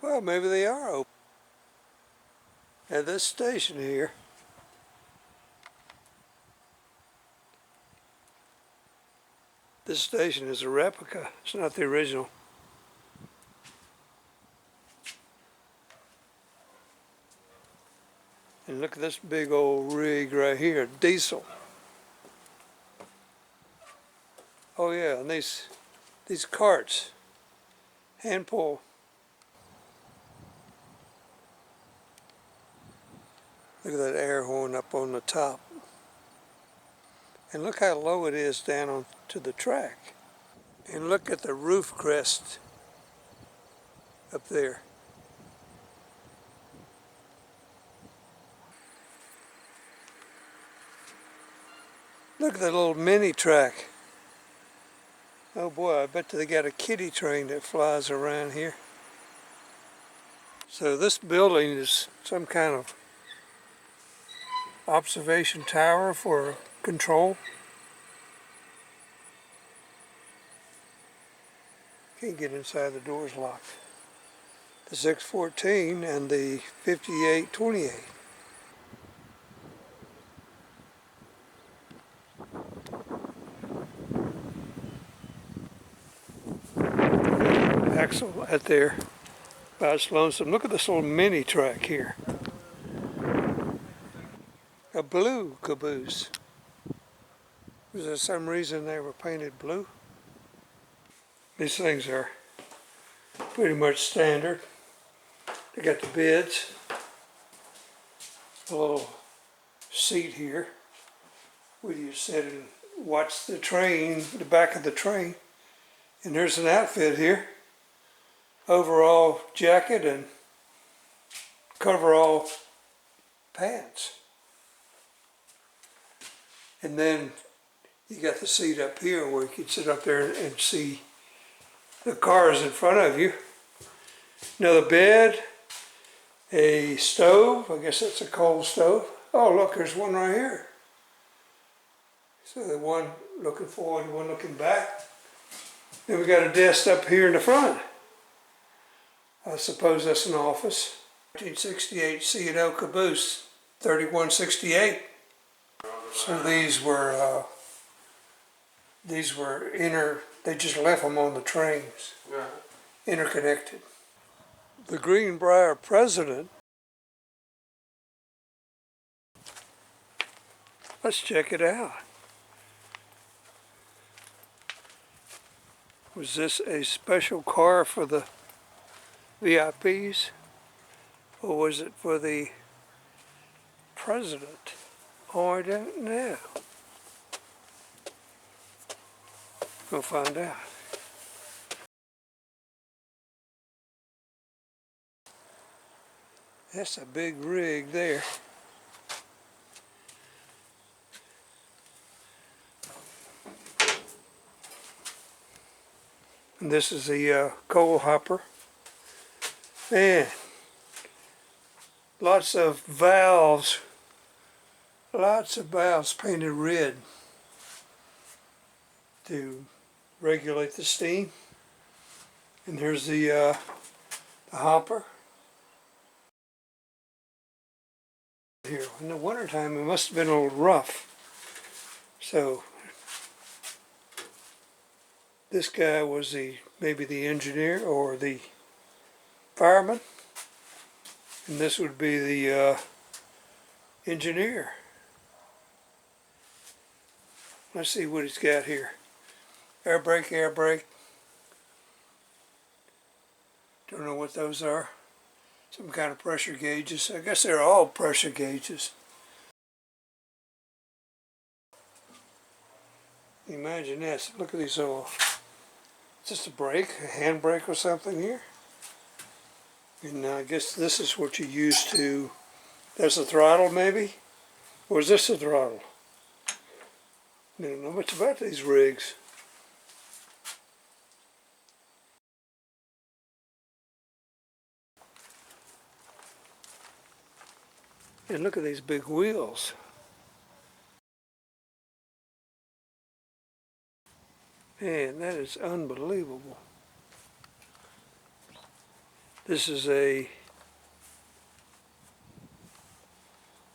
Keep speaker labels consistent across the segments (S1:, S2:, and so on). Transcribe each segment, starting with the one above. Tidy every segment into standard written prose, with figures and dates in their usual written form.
S1: Well, maybe they are open. At this station here, this station is a replica. It's not the original. And look at this big old rig right here, diesel. Oh yeah, and these carts, hand pull. Look at that air horn up on the top. And look how low it is down onto the track. And look at the roof crest up there. Look at the little mini track. Oh boy, I bet they got a kiddie train that flies around here. So this building is some kind of observation tower for control. Can't get inside, the door's locked. The 614 and the 5828. Axle out there by its lonesome. Look at this little mini track here. A blue caboose. Was there some reason they were painted blue? These things are pretty much standard. They got the beds, a little seat here where you sit and watch the train, the back of the train. And there's an outfit here. Overall jacket and coverall pants. And then you got the seat up here where you can sit up there and see the cars in front of you. Another bed, a stove, I guess that's a coal stove. Oh look, there's one right here. So the one looking forward, the one looking back. Then we got a desk up here in the front. I suppose that's an office. 1968 C&O caboose, 3168. So these were they just left them on the trains, interconnected. The Greenbrier president, let's check it out. Was this a special car for the VIPs, or was it for the president? Oh, I don't know. We'll find out. That's a big rig there. And this is the coal hopper. Man, lots of valves painted red to regulate the steam. And here's the hopper. Here, in the wintertime it must have been a little rough. So this guy was maybe the engineer or the fireman, and this would be the engineer. Let's see what he's got here. Air brake, air brake. Don't know what those are. Some kind of pressure gauges. I guess they're all pressure gauges. Imagine this. Look at these little. Just a brake, a hand brake or something here. And I guess this is what you use to. There's a throttle maybe? Or is this a throttle? I don't know much about these rigs. And look at these big wheels. Man, that is unbelievable. This is a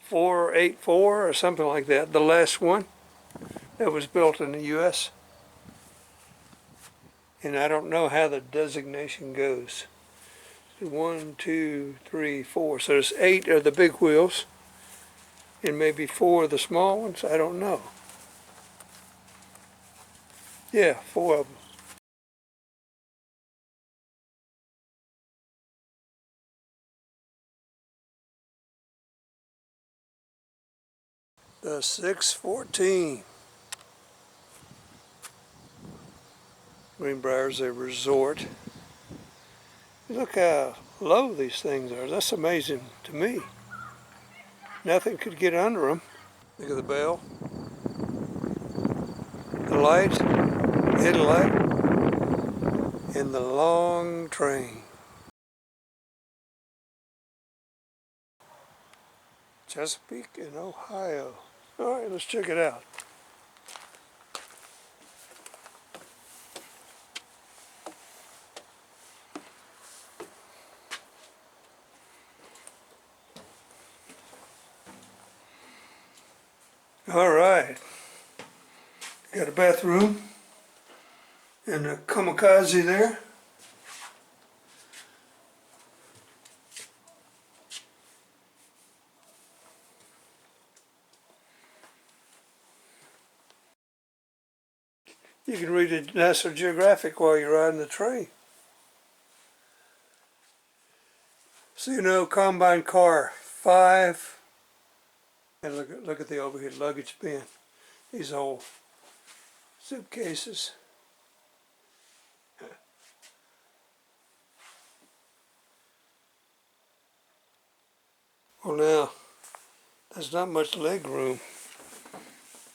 S1: 484 or something like that, the last one that was built in the U.S. And I don't know how the designation goes. 1, 2, 3, 4. So there's 8 of the big wheels and maybe 4 of the small ones. I don't know. Yeah, 4 of them. The 614. Greenbrier's a resort. Look how low these things are. That's amazing to me. Nothing could get under them. Look at the bell, the light, headlight, and the long train. Chesapeake in Ohio. All right, let's check it out. All right, got a bathroom and a kamikaze there. You can read a National Geographic while you're riding the train. So you know, combine car 5. And look at the overhead luggage bin. These old suitcases. Well now, there's not much leg room.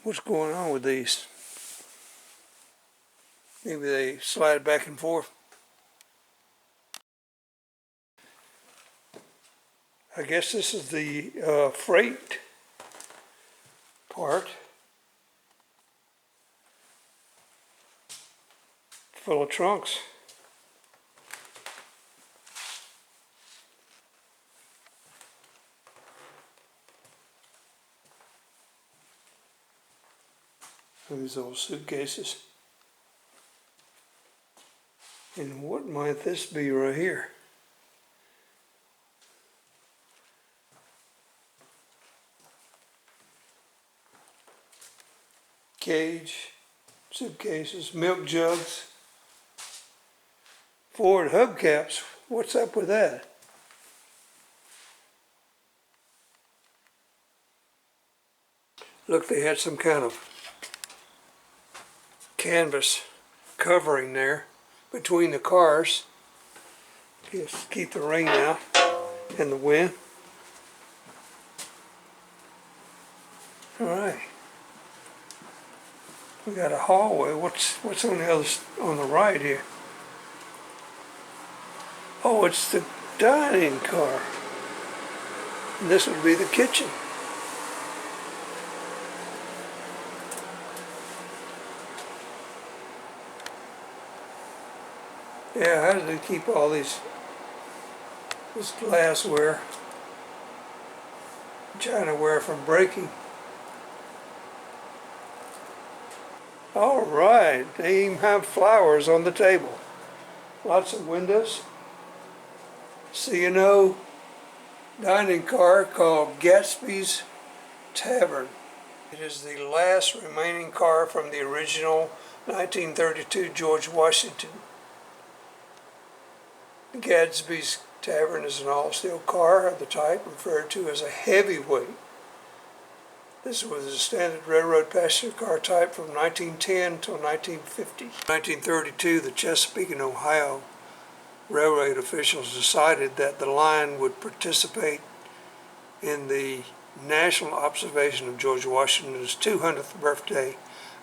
S1: What's going on with these? Maybe they slide back and forth. I guess this is the freight part. Full of trunks. These old suitcases. And what might this be right here? Cage, suitcases, milk jugs, Ford hubcaps. What's up with that? Look, they had some kind of canvas covering there between the cars. Just keep the rain out and the wind. All right. We got a hallway. What's on on the right here? Oh, it's the dining car. And this would be the kitchen. Yeah, how do they keep all this glassware, Chinaware from breaking? All right, they even have flowers on the table. Lots of windows. C&O dining car called Gatsby's Tavern. It is the last remaining car from the original 1932 George Washington. Gadsby's Tavern is an all-steel car of the type referred to as a heavyweight. This was a standard railroad passenger car type from 1910 until 1950. In 1932, the Chesapeake and Ohio railroad officials decided that the line would participate in the national observation of George Washington's 200th birthday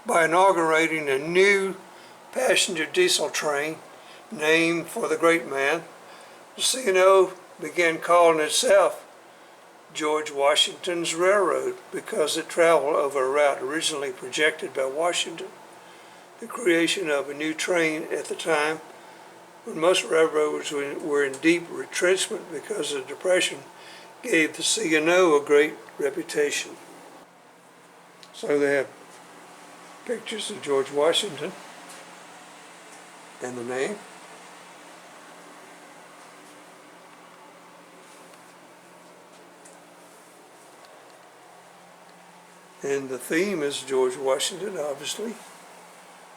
S1: by inaugurating a new passenger diesel train named for the great man. The C&O began calling itself George Washington's Railroad because it traveled over a route originally projected by Washington. The creation of a new train at the time when most railroads were in deep retrenchment because of the Depression, gave the C&O a great reputation. So they have pictures of George Washington and the name. And the theme is George Washington, obviously.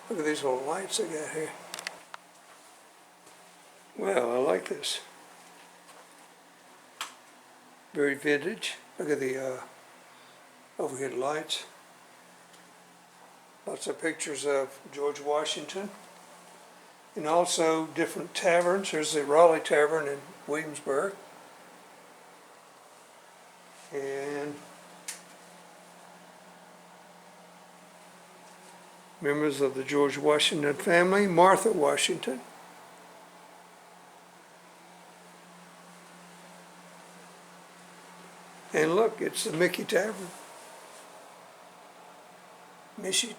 S1: Look at these little lights they got here. Well, I like this. Very vintage. Look at the overhead lights. Lots of pictures of George Washington. And also different taverns. There's the Raleigh Tavern in Williamsburg. And members of the George Washington family, Martha Washington. And look, it's the Mickey Tavern. Mickey,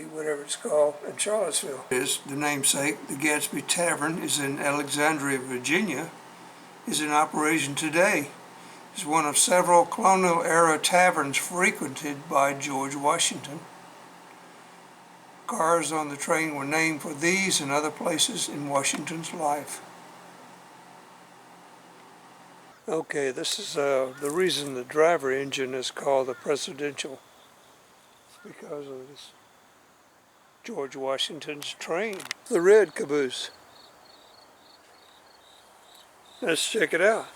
S1: whatever it's called, in Charlottesville. Is the namesake. The Gadsby Tavern is in Alexandria, Virginia, is in operation today. It's one of several colonial era taverns frequented by George Washington. Cars on the train were named for these and other places in Washington's life. Okay, this is the reason the driver engine is called the Presidential. It's because of this George Washington's train. The red caboose. Let's check it out.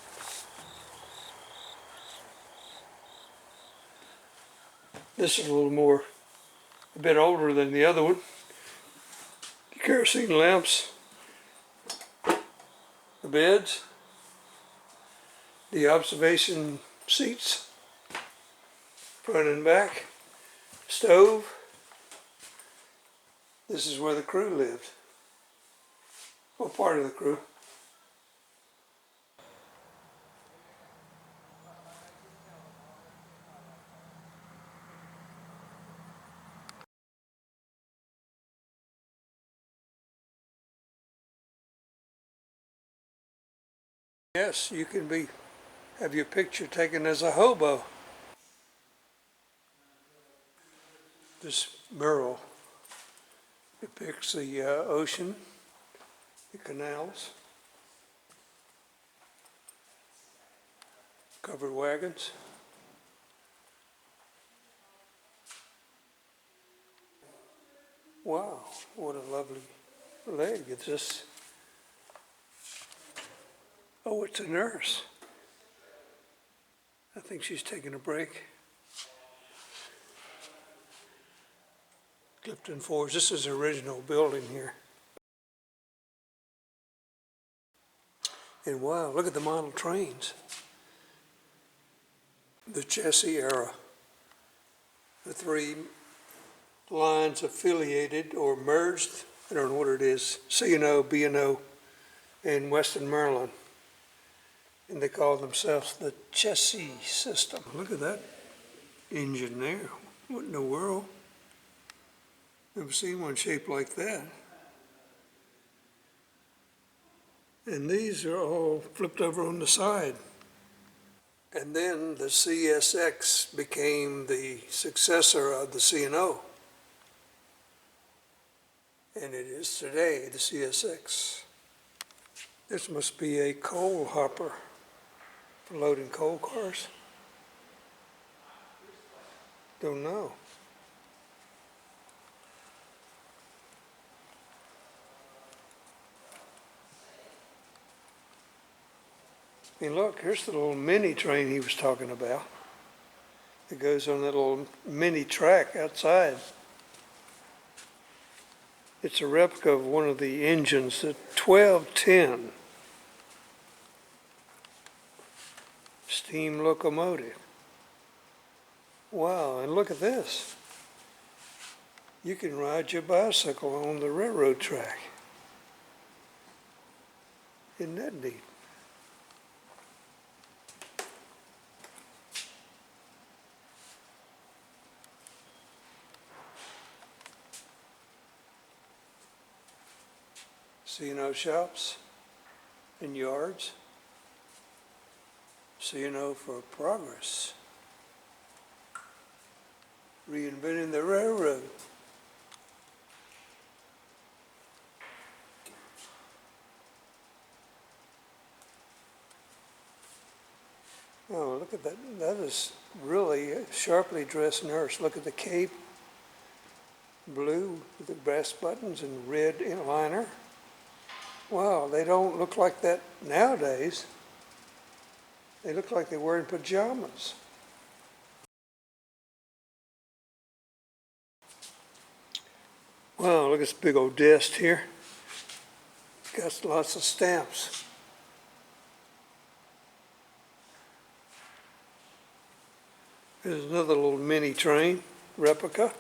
S1: This is a bit older than the other one. The kerosene lamps, the beds, the observation seats, front and back, stove. This is where the crew lived, or part of the crew. Yes, you can have your picture taken as a hobo. This mural depicts the ocean, the canals, covered wagons. Wow, what a lovely leg. It's just, oh, it's a nurse. I think she's taking a break. Clifton Forge, this is the original building here. And wow, look at the model trains. The chassis era. The three lines affiliated or merged, I don't know what it is, C&O, B&O, and Western Maryland. And they call themselves the chassis system. Look at that engine there. What in the world? Never seen one shaped like that. And these are all flipped over on the side. And then the CSX became the successor of the C&O. And it is today the CSX. This must be a coal hopper for loading coal cars. Don't know. And look, here's the little mini train he was talking about. It goes on that little mini track outside. It's a replica of one of the engines, the 1210 steam locomotive. Wow, and look at this. You can ride your bicycle on the railroad track. Isn't that neat? C&O shops and yards. C&O for progress. Reinventing the railroad. Oh, look at that. That is really a sharply dressed nurse. Look at the cape, blue with the brass buttons and red liner. Wow, they don't look like that nowadays. They look like they're wearing pajamas. Wow, look at this big old desk here. Got lots of stamps. There's another little mini train replica.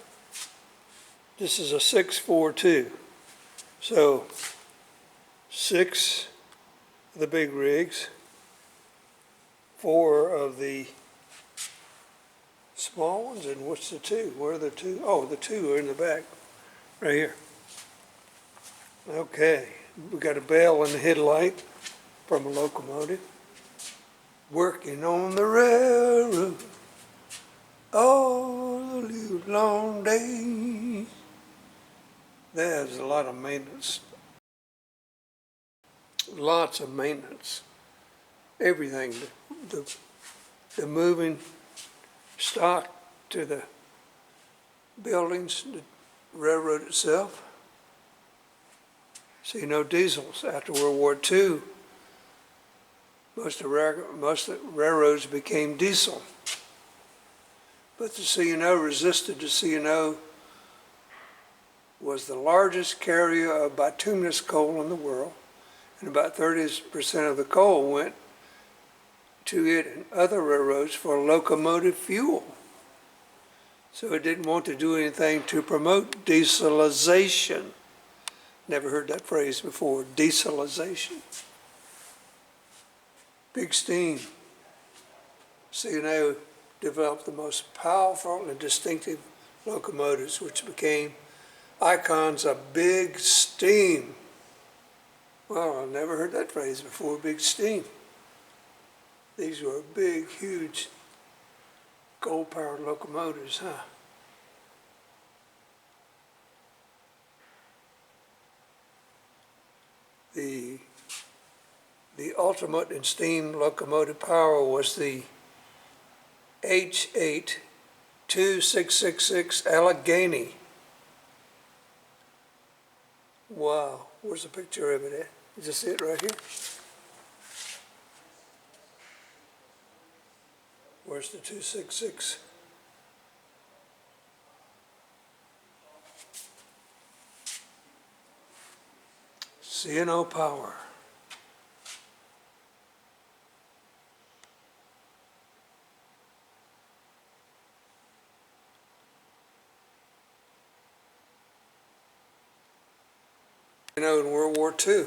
S1: This is a 642. So 6 of the big rigs, 4 of the small ones, and what's the 2? Where are the 2? Oh, the 2 are in the back, right here. Okay, we got a bell and a headlight from a locomotive. Working on the railroad all the long days. There's a lot of maintenance. Lots of maintenance. Everything, the moving stock to the buildings, the railroad itself. C&O diesels after World War II. Most of the railroads became diesel. But the C&O resisted. The C&O was the largest carrier of bituminous coal in the world, and about 30% of the coal went to it and other railroads for locomotive fuel. So it didn't want to do anything to promote dieselization. Never heard that phrase before, dieselization. Big steam. C&O developed the most powerful and distinctive locomotives, which became icons of big steam. Well, I've never heard that phrase before, big steam. These were big, huge, coal-powered locomotives, huh? The ultimate in steam locomotive power was the H8 2666 Allegheny. Wow, where's the picture of it at? Is this it right here? Where's the 266? C&O power. In World War II.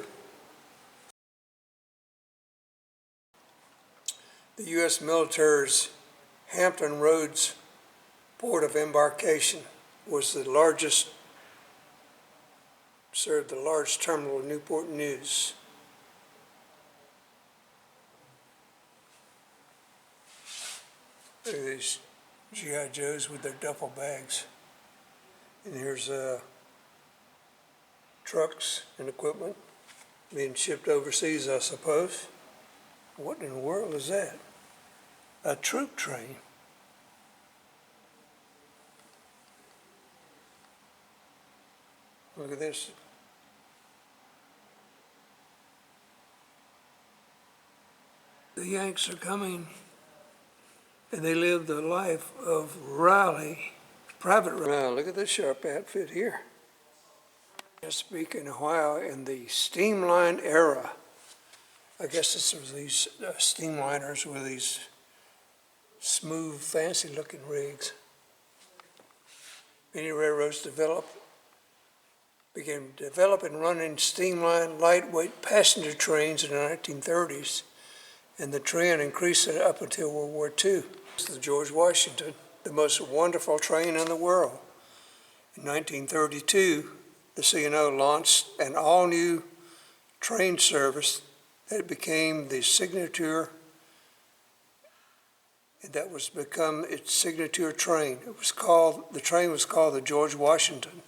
S1: The U.S. military's Hampton Roads port of embarkation was the largest, served the large terminal of Newport News. Look at these G.I. Joes with their duffel bags. And here's trucks and equipment being shipped overseas, I suppose. What in the world is that? A troop train. Look at this. The Yanks are coming, and they live the life of Raleigh, Private Raleigh. Look at this sharp outfit here. Speaking a while in the steamline era. I guess this was these steamliners with these smooth, fancy-looking rigs. Many railroads began developing and running steamline lightweight passenger trains in the 1930s, and the trend increased up until World War II. This is the George Washington, the most wonderful train in the world. In 1932, the C&O launched an all-new train service that became the signature, that was become its signature train. The train was called the George Washington.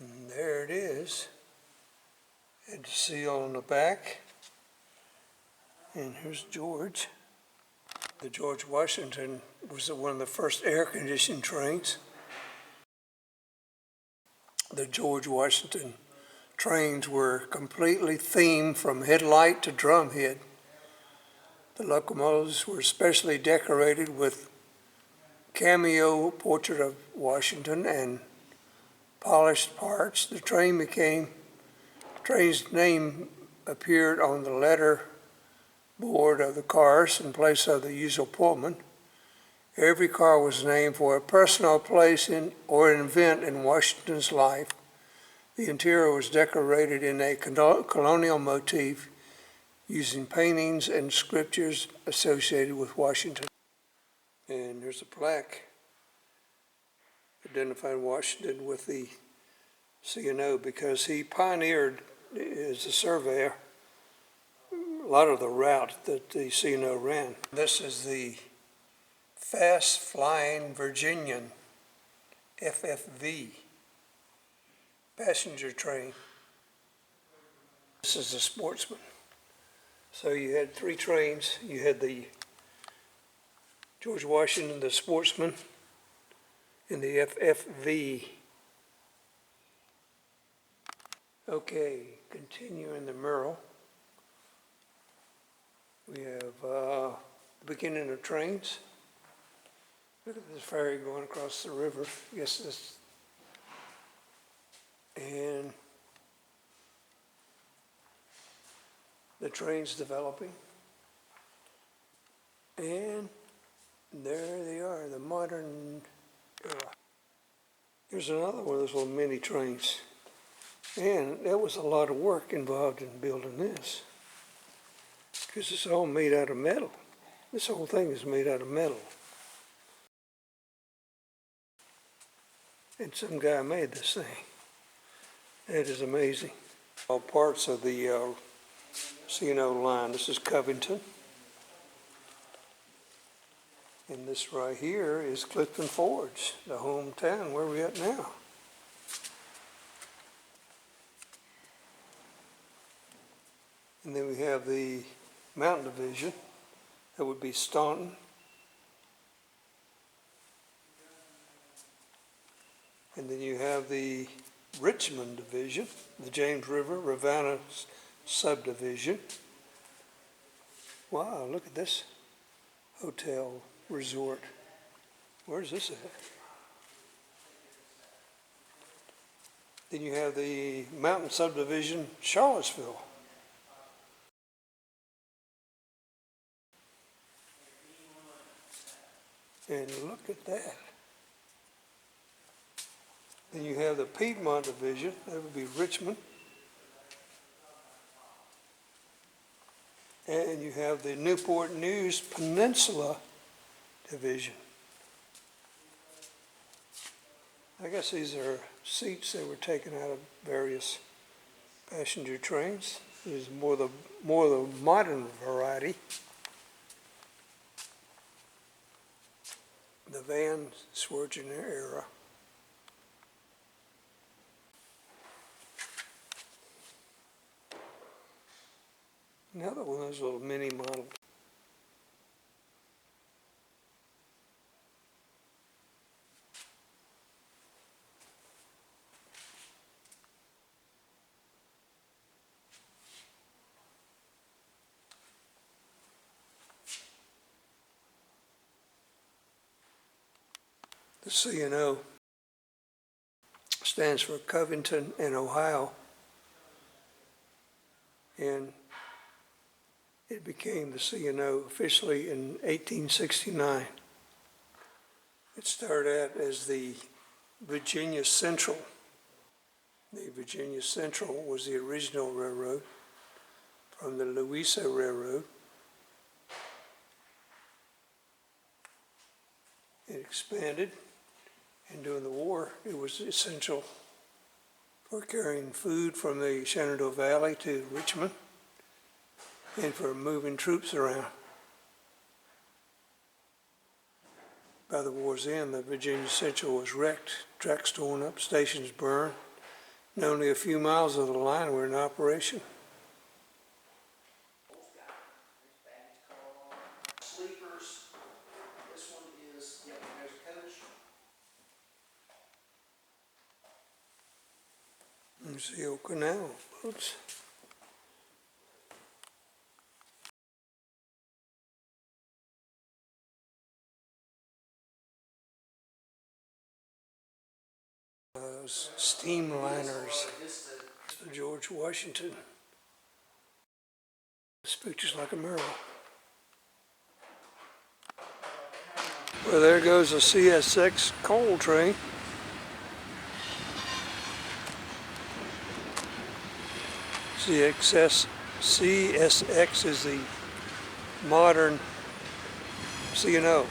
S1: And there it is. And the seal on the back. And here's George. The George Washington was one of the first air-conditioned trains. The George Washington trains were completely themed from headlight to drumhead. The locomotives were specially decorated with cameo portrait of Washington and polished parts. The train's name appeared on the letter board of the cars in place of the usual Pullman. Every car was named for a personal place or an event in Washington's life. The interior was decorated in a colonial motif using paintings and sculptures associated with Washington. And there's a plaque identifying Washington with the C&O because he pioneered, as a surveyor, a lot of the route that the C&O ran. This is the Fast Flying Virginian, FFV, passenger train. This is the Sportsman. So you had three trains. You had the George Washington, the Sportsman, and the FFV. Okay, continuing the mural. We have the beginning of trains. Look at this ferry going across the river. I guess this, and the trains developing. And there they are, the modern era. Here's another one of those little mini trains. And there was a lot of work involved in building this, because it's all made out of metal. This whole thing is made out of metal. And some guy made this thing. That is amazing. All parts of the C&O line. This is Covington. And this right here is Clifton Forge, the hometown where we're at now. And then we have the Mountain Division. That would be Staunton. And then you have the Richmond Division, the James River Ravenna subdivision. Wow, look at this hotel resort. Where's this at? Then you have the Mountain Subdivision, Charlottesville. And look at that. Then you have the Piedmont Division, that would be Richmond. And you have the Newport News Peninsula Division. I guess these are seats that were taken out of various passenger trains. This is more the modern variety. The Van Swergen era. Another one of those little mini models. The C&O stands for Covington and Ohio, and it became the C&O officially in 1869. It started out as the Virginia Central. The Virginia Central was the original railroad from the Louisa Railroad. It expanded, and during the war, it was essential for carrying food from the Shenandoah Valley to Richmond and for moving troops around. By the war's end, the Virginia Central was wrecked, tracks torn up, stations burned, and only a few miles of the line were in operation.
S2: Sleepers. This one is, yep, there's a coach.
S1: There's the old canal boats. Those steamliners. The George Washington. This picture's like a mural. Well, there goes a CSX coal train. CSX is the modern C&O.